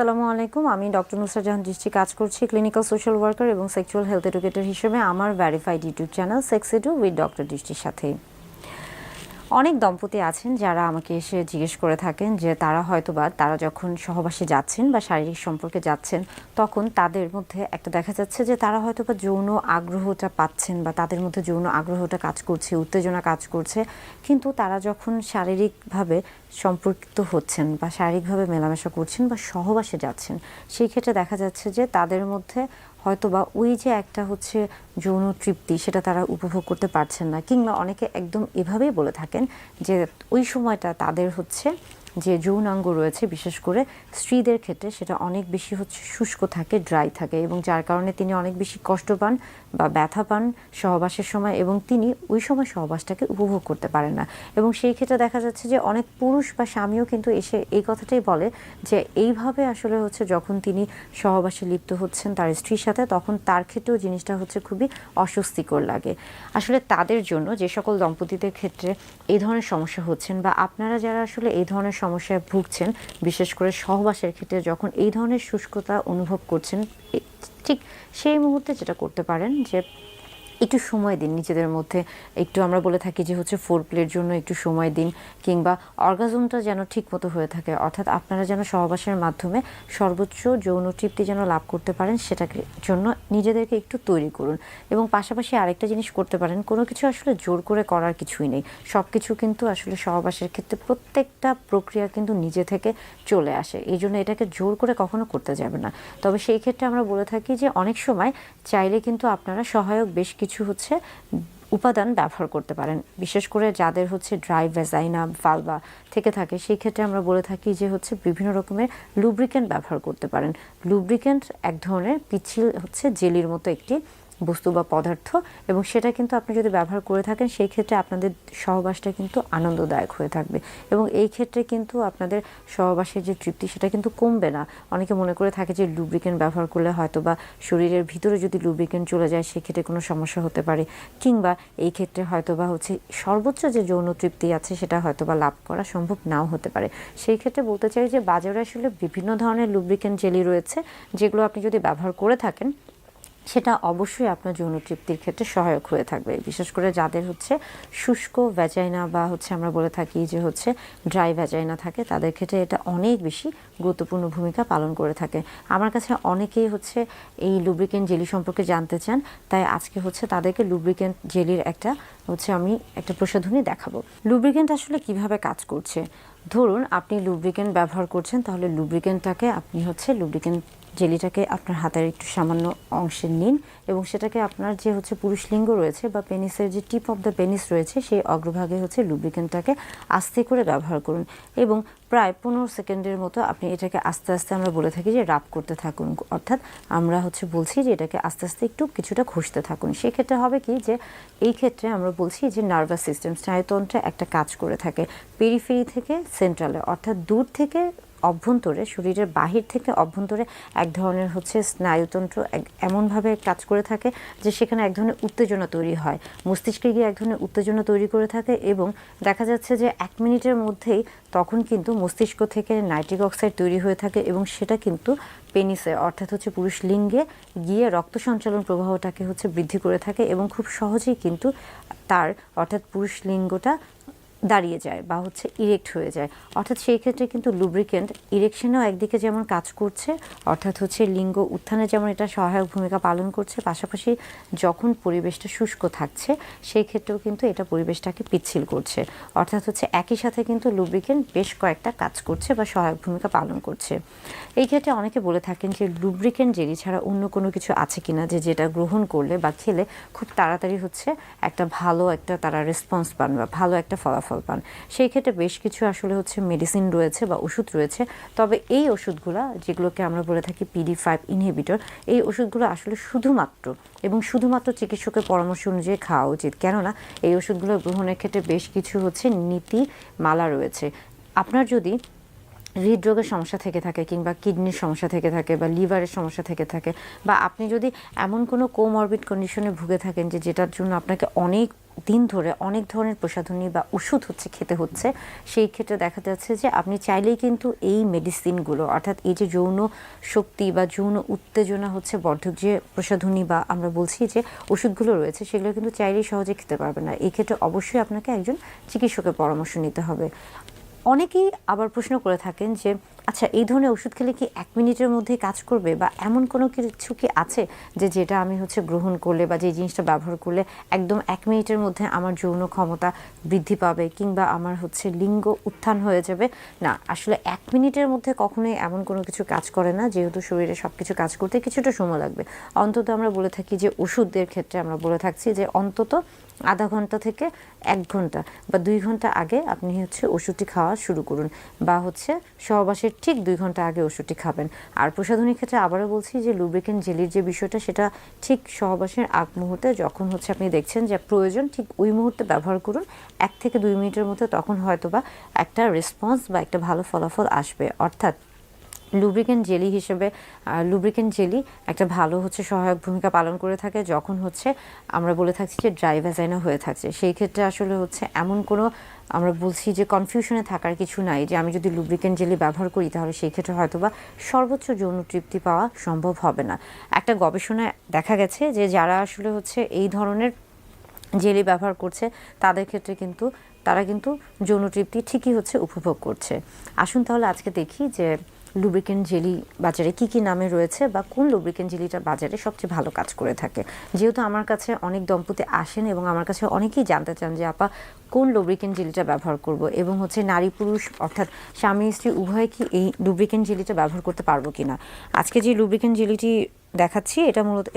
আসসালামু আলাইকুম। আমি ডক্টর নুসরাত জাহান দৃষ্টি কাজ করছি ক্লিনিক্যাল সোশ্যাল ওয়ার্কার এবং সেক্সুয়াল হেলথ এডুকেটর হিসেবে আমার verified YouTube channel sex edu with doctor দৃষ্টির সাথে। অনেক দম্পতি আছেন যারা আমাকে এসে জিজ্ঞেস করে থাকেন যে তারা যখন সহবাসে যাচ্ছেন বা শারীরিক সম্পর্কে যাচ্ছেন তখন তাদের মধ্যে একটা দেখা যাচ্ছে যে তারা হয়তোবা যৌন আগ্রহটা পাচ্ছেন বা তাদের মধ্যে যৌন আগ্রহটা কাজ করছে, উত্তেজনা কাজ করছে, কিন্তু তারা যখন শারীরিকভাবে সম্পর্কিত হচ্ছেন বা শারীরিকভাবে মেলামেশা করছেন বা সহবাসে যাচ্ছেন সেই ক্ষেত্রে দেখা যাচ্ছে যে তাদের মধ্যে হয়তোবা ওই যে একটা হচ্ছে যৌন তৃপ্তি সেটা তারা উপভোগ করতে পারছেন না, কিংবা অনেকে একদম এভাবেই বলে থাকেন যে ওই সময়টা তাদের হচ্ছে যে যৌনাঙ্গ রয়েছে বিশেষ করে স্ত্রীদের ক্ষেত্রে সেটা অনেক বেশি হচ্ছে শুষ্ক থাকে, ড্রাই থাকে, এবং যার কারণে তিনি অনেক বেশি কষ্ট পান বা ব্যথা পান সহবাসের সময় এবং তিনি ওই সময় সহবাসটাকে উপভোগ করতে পারেন না। এবং সেই ক্ষেত্রে দেখা যাচ্ছে যে অনেক পুরুষ বা স্বামীও কিন্তু এসে এই কথাটাই বলে যে এইভাবে আসলে হচ্ছে যখন তিনি সহবাসে লিপ্ত হচ্ছেন তার স্ত্রীর সাথে তখন তার ক্ষেত্রেও জিনিসটা হচ্ছে খুবই অস্বস্তিকর লাগে। আসলে তাদের জন্য যে সকল দম্পতিদের ক্ষেত্রে এই ধরনের সমস্যা হচ্ছেন বা আপনারা যারা আসলে এই ধরনের সমস্যায় ভুগছেন, বিশেষ করে সহবাসের ক্ষেত্রে যখন এই ধরনের শুষ্কতা অনুভব করছেন, ঠিক সেই মুহূর্তে যেটা করতে পারেন যে একটু সময় দিন নিজেদের মধ্যে। একটু আমরা বলে থাকি যে হচ্ছে ফোর প্লের জন্য একটু সময় দিন, কিংবা অর্গাজমটা যেন ঠিক মতো হয়ে থাকে, অর্থাৎ আপনারা যেন সহবাসের মাধ্যমে সর্বোচ্চ যৌন তৃপ্তি যেন লাভ করতে পারেন সেটাকে জন্য নিজেদেরকে একটু তৈরি করুন। এবং পাশাপাশি আরেকটা জিনিস করতে পারেন, কোনো কিছু আসলে জোর করে করার কিছুই নেই, সব কিছু কিন্তু আসলে সহবাসের ক্ষেত্রে প্রত্যেকটা প্রক্রিয়া কিন্তু নিজে থেকে চলে আসে, এই জন্য এটাকে জোর করে কখনো করতে যাবে না। তবে সেই ক্ষেত্রে আমরা বলে থাকি যে অনেক সময় চাইলে কিন্তু আপনারা সহায়ক বেশ কিছু হচ্ছে উপাদান ব্যবহার করতে পারেন, বিশেষ করে যাদের হচ্ছে ড্রাই ভ্যাজাইনা ভালভা থেকে থাকে সেই ক্ষেত্রে আমরা বলে থাকি যে হচ্ছে বিভিন্ন রকমের লুব্রিক্যান্ট ব্যবহার করতে পারেন। লুব্রিক্যান্ট এক ধরনের পিচ্ছিল হচ্ছে জেলির মতো একটি বস্তু বা পদার্থ, এবং সেটা কিন্তু আপনি যদি ব্যবহার করে থাকেন সেই ক্ষেত্রে আপনাদের সহবাসটা কিন্তু আনন্দদায়ক হয়ে থাকবে এবং এই ক্ষেত্রে কিন্তু আপনাদের সহবাসের যে তৃপ্তি সেটা কিন্তু কমবে না। অনেকে মনে করে থাকে যে লুব্রিক্যান্ট ব্যবহার করলে হয়তো বা শরীরের ভিতরে যদি লুব্রিক্যান্ট চলে যায় সেক্ষেত্রে কোনো সমস্যা হতে পারে, কিংবা এই ক্ষেত্রে হয়তো বা হচ্ছে সর্বোচ্চ যে যৌন তৃপ্তি আছে সেটা হয়তো বা লাভ করা সম্ভব নাও হতে পারে। সেই ক্ষেত্রে বলতে চাই যে বাজারে আসলে বিভিন্ন ধরনের লুব্রিক্যান্ট জেলি রয়েছে যেগুলো আপনি যদি ব্যবহার করে থাকেন সেটা অবশ্যই আপনার যৌন তৃপ্তির ক্ষেত্রে সহায়ক হয়ে থাকবে, বিশেষ করে যাদের হচ্ছে শুষ্ক ভ্যাজাইনা বা হচ্ছে আমরা বলে থাকি যে হচ্ছে ড্রাই ভ্যাজাইনা থাকে তাদের ক্ষেত্রে এটা অনেক বেশি গুরুত্বপূর্ণ ভূমিকা পালন করে থাকে। আমার কাছে অনেকেই হচ্ছে এই লুব্রিক্যান্ট জেলি সম্পর্কে জানতে চান, তাই আজকে হচ্ছে তাদেরকে লুব্রিক্যান্ট জেলির আমি একটা প্রসাধনী দেখাবো। লুব্রিক্যান্ট আসলে কিভাবে কাজ করছে, ধরুন আপনি লুব্রিক্যান্ট ব্যবহার করছেন, তাহলে লুব্রিক্যান্টটাকে আপনি হচ্ছে লুব্রিক্যান্ট জেলিটাকে আপনার হাতের একটু সামান্য অংশে নিন এবং সেটাকে আপনার যে হচ্ছে পুরুষ লিঙ্গ রয়েছে বা পেনিসের যে টিপ অফ দ্য পেনিস রয়েছে সেই অগ্রভাগে হচ্ছে লুব্রিক্যান্টটাকে আস্তে করে ব্যবহার করুন এবং প্রায় 15 সেকেন্ডের মতো আপনি এটাকে আস্তে আস্তে আমরা বলে থাকি যে রাব করতে থাকুন, অর্থাৎ আমরা হচ্ছে বলছি যে এটাকে আস্তে আস্তে একটু কিছুটা ঘষতে থাকুন। সেক্ষেত্রে হবে কি যে এই ক্ষেত্রে আমরা বলছি যে নার্ভাস সিস্টেম স্নায়ুতন্ত্রে একটা কাজ করে থাকে পেরিফেরি থেকে সেন্ট্রালে, অর্থাৎ দূর থেকে অভ্যন্তরে, শরীরের বাহির থেকে অভ্যন্তরে এক ধরনের হচ্ছে স্নায়ুতন্ত্র এমনভাবে কাজ করে থাকে যে সেখানে এক ধরনের উত্তেজনা তৈরি হয়, মস্তিষ্কে গিয়ে এক ধরনের উত্তেজনা তৈরি করে থাকে এবং দেখা যাচ্ছে যে 1 মিনিটের মধ্যেই তখন কিন্তু মস্তিষ্ক থেকে নাইট্রিক অক্সাইড তৈরি হয়ে থাকে এবং সেটা কিন্তু পেনিসে অর্থাৎ হচ্ছে পুরুষ লিঙ্গে গিয়ে রক্ত সঞ্চালন প্রবাহটাকে হচ্ছে বৃদ্ধি করে থাকে এবং খুব সহজেই কিন্তু তার অর্থাৎ পুরুষ লিঙ্গটা দাঁড়িয়ে যায় বা হচ্ছে ইরেক্ট হয়ে যায়। অর্থাৎ সেই ক্ষেত্রে কিন্তু লুব্রিক্যান্ট ইরেকশনেও একদিকে যেমন কাজ করছে, অর্থাৎ হচ্ছে লিঙ্গ উত্থানে যেমন এটা সহায়ক ভূমিকা পালন করছে, পাশাপাশি যখন পরিবেশটা শুষ্ক থাকছে সেই ক্ষেত্রেও কিন্তু এটা পরিবেশটাকে পিচ্ছিল করছে, অর্থাৎ হচ্ছে একই সাথে কিন্তু লুব্রিক্যান্ট বেশ কয়েকটা কাজ করছে বা সহায়ক ভূমিকা পালন করছে। এই ক্ষেত্রে অনেকে বলে থাকেন যে লুব্রিক্যান্ট জেলি ছাড়া অন্য কোনো কিছু আছে কিনা যেটা গ্রহণ করলে বা খেলে খুব তাড়াতাড়ি হচ্ছে একটা ভালো একটা তারা রেসপন্স পান বা ভালো একটা ফলাফল পান। সেই ক্ষেত্রে বেশ কিছু আসলে হচ্ছে মেডিসিন রয়েছে বা ওষুধ রয়েছে, তবে এই ওষুধগুলো যেগুলোকে আমরা বলে থাকি PD5 ইনহিবিটর, এই ওষুধগুলো আসলে শুধুমাত্র চিকিৎসকের পরামর্শ অনুযায়ী খাওয়া উচিত, কেননা এই ওষুধগুলো গ্রহণের ক্ষেত্রে বেশ কিছু হচ্ছে নীতিমালা রয়েছে। আপনার যদি হৃদরোগের সমস্যা থেকে থাকে কিংবা কিডনির সমস্যা থেকে থাকে বা লিভারের সমস্যা থেকে থাকে, বা আপনি যদি এমন কোনো কোমরবিড কন্ডিশনে ভুগে থাকেন যে যেটার জন্য আপনাকে অনেক দিন ধরে অনেক ধরনের প্রসাধনী বা ওষুধ খেতে হচ্ছে, সেই ক্ষেত্রে দেখা যাচ্ছে যে আপনি চাইলেই কিন্তু এই মেডিসিনগুলো, অর্থাৎ এই যে যৌন শক্তি বা যৌন উত্তেজনা বর্ধক যে প্রসাধনী বা আমরা বলছি যে ওষুধগুলো রয়েছে, সেগুলো কিন্তু চাইলেই সহজে খেতে পারবে না। এই ক্ষেত্রে অবশ্যই আপনাকে একজন চিকিৎসকের পরামর্শ নিতে হবে। অনেকেই আবার প্রশ্ন করে থাকেন যে আচ্ছা, এই ধরনের ওষুধ খেলে কি 1 মিনিটের মধ্যেই কাজ করবে, বা এমন কোনো কিছু কি আছে যে যেটা আমি গ্রহণ করলে বা যে জিনিসটা ব্যবহার করলে একদম 1 মিনিটের মধ্যে আমার যৌন ক্ষমতা বৃদ্ধি পাবে কিংবা আমার লিঙ্গ উত্থান হয়ে যাবে? না, আসলে 1 মিনিটের মধ্যে কখনোই এমন কোনো কিছু কাজ করে না, যেহেতু শরীরে সব কিছু কাজ করতে কিছুটা সময় লাগবে। অন্তত আমরা বলে থাকি যে ওষুধের ক্ষেত্রে আমরা বলে থাকছি যে অন্তত আধা ঘন্টা থেকে 1 ঘন্টা বা 2 ঘন্টা আগে আপনি ওষুধটি খাওয়া শুরু করুন, বা সহবাসের ঠিক 2 ঘন্টা আগে ওষুধটি খাবেন। আর প্রসাধনীর ক্ষেত্রে আবারও বলছি যে লুব্রিকেন্ট জেলির যে বিষয়টা, সেটা ঠিক সহবাসের আগ মুহূর্তে যখন আপনি দেখছেন যে প্রয়োজন, ঠিক ওই মুহূর্তে ব্যবহার করুন 1 থেকে 2 মিনিটের মধ্যে, তখন হয়তোবা একটা রেসপন্স বা একটা ভালো ফলাফল আসবে। অর্থাৎ লুব্রিকেন্ট জেলি হিসেবে লুব্রিকেন্ট জেলি একটা ভালো সহায়ক ভূমিকা পালন করে থাকে যখন আমরা বলে থাকছি যে ড্রাই ভ্যাজাইনা হয়ে থাকছে। সেই ক্ষেত্রে আসলে এমন কোনো আমরা বলছি যে কনফিউশনে থাকার কিছু নাই যে আমি যদি লুব্রিকেন্ট জেলি ব্যবহার করি তাহলে সেই ক্ষেত্রে হয়তোবা সর্বোচ্চ যৌন তৃপ্তি পাওয়া সম্ভব হবে না। একটা গবেষণায় দেখা গেছে যে যারা আসলে এই ধরনের জেলি ব্যবহার করছে তাদের ক্ষেত্রে কিন্তু তারা কিন্তু যৌন তৃপ্তি ঠিকই উপভোগ করছে। আসুন তাহলে আজকে দেখি যে লুব্রিকেন্ট জেলি বাজারে কি কি নামে রয়েছে, বা কোন লুব্রিকেন্ট জেলিটা বাজারে সবচেয়ে ভালো কাজ করে থাকে। যেহেতু আমার কাছে অনেক দম্পতি আসেন এবং আমার কাছে অনেকেই জানতে চান যে আপা কোন লুব্রিকেন্ট জেলিটা ব্যবহার করব, এবং নারী পুরুষ অর্থাৎ স্বামী স্ত্রী উভয়ে কি এই লুব্রিকেন্ট জেলিটা ব্যবহার করতে পারবো কিনা। আজকে যে লুব্রিকেন্ট জেলিটি দেখাচ্ছি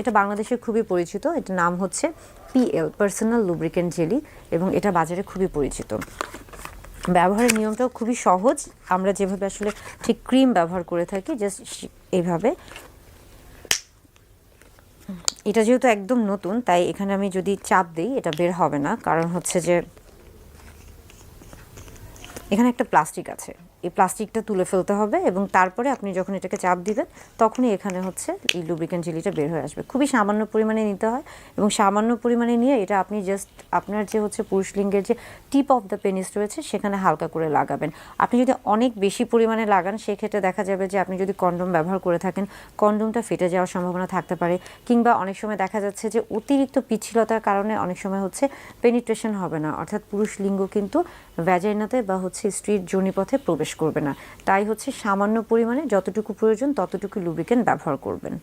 এটা বাংলাদেশে খুবই পরিচিত। এটার নাম PL পার্সোনাল লুব্রিকেন্ট জেলি, এবং এটা বাজারে খুবই পরিচিত। ব্যবহারের নিয়মটাও খুবই সহজ। আমরা যেভাবে আসলে ঠিক ক্রিম ব্যবহার করে থাকি, জাস্ট এইভাবে। এটা যেহেতু একদম নতুন, তাই এখানে আমি যদি চাপ দিই এটা বের হবে না, কারণ যে এখানে একটা প্লাস্টিক আছে, এই প্লাস্টিকটা তুলে ফেলতে হবে এবং তারপরে আপনি যখন এটাকে চাপ দিবেন তখনই এখানে এই লুব্রিকেন্ট জেলিটা বের হয়ে আসবে। খুবই সামান্য পরিমাণে নিতে হয়, এবং সামান্য পরিমাণে নিয়ে এটা আপনি জাস্ট আপনার যে পুরুষ লিঙ্গের যে টিপ অফ দ্য পেনিস রয়েছে সেখানে হালকা করে লাগাবেন। আপনি যদি অনেক বেশি পরিমাণে লাগান সেক্ষেত্রে দেখা যাবে যে আপনি যদি কন্ডোম ব্যবহার করে থাকেন কন্ডোমটা ফেটে যাওয়ার সম্ভাবনা থাকতে পারে, কিংবা অনেক সময় দেখা যাচ্ছে যে অতিরিক্ত পিচ্ছিলতার কারণে অনেক সময় পেনিট্রেশন হবে না, অর্থাৎ পুরুষ লিঙ্গ কিন্তু ভ্যাজাইনাতে বা স্ত্রীর যোনিপথে প্রবেশ করবে না। তাই সামান্য পরিমাণে যতটুকু প্রয়োজন ততটুকু লুব্রিকেন্ট ব্যবহার করবেন।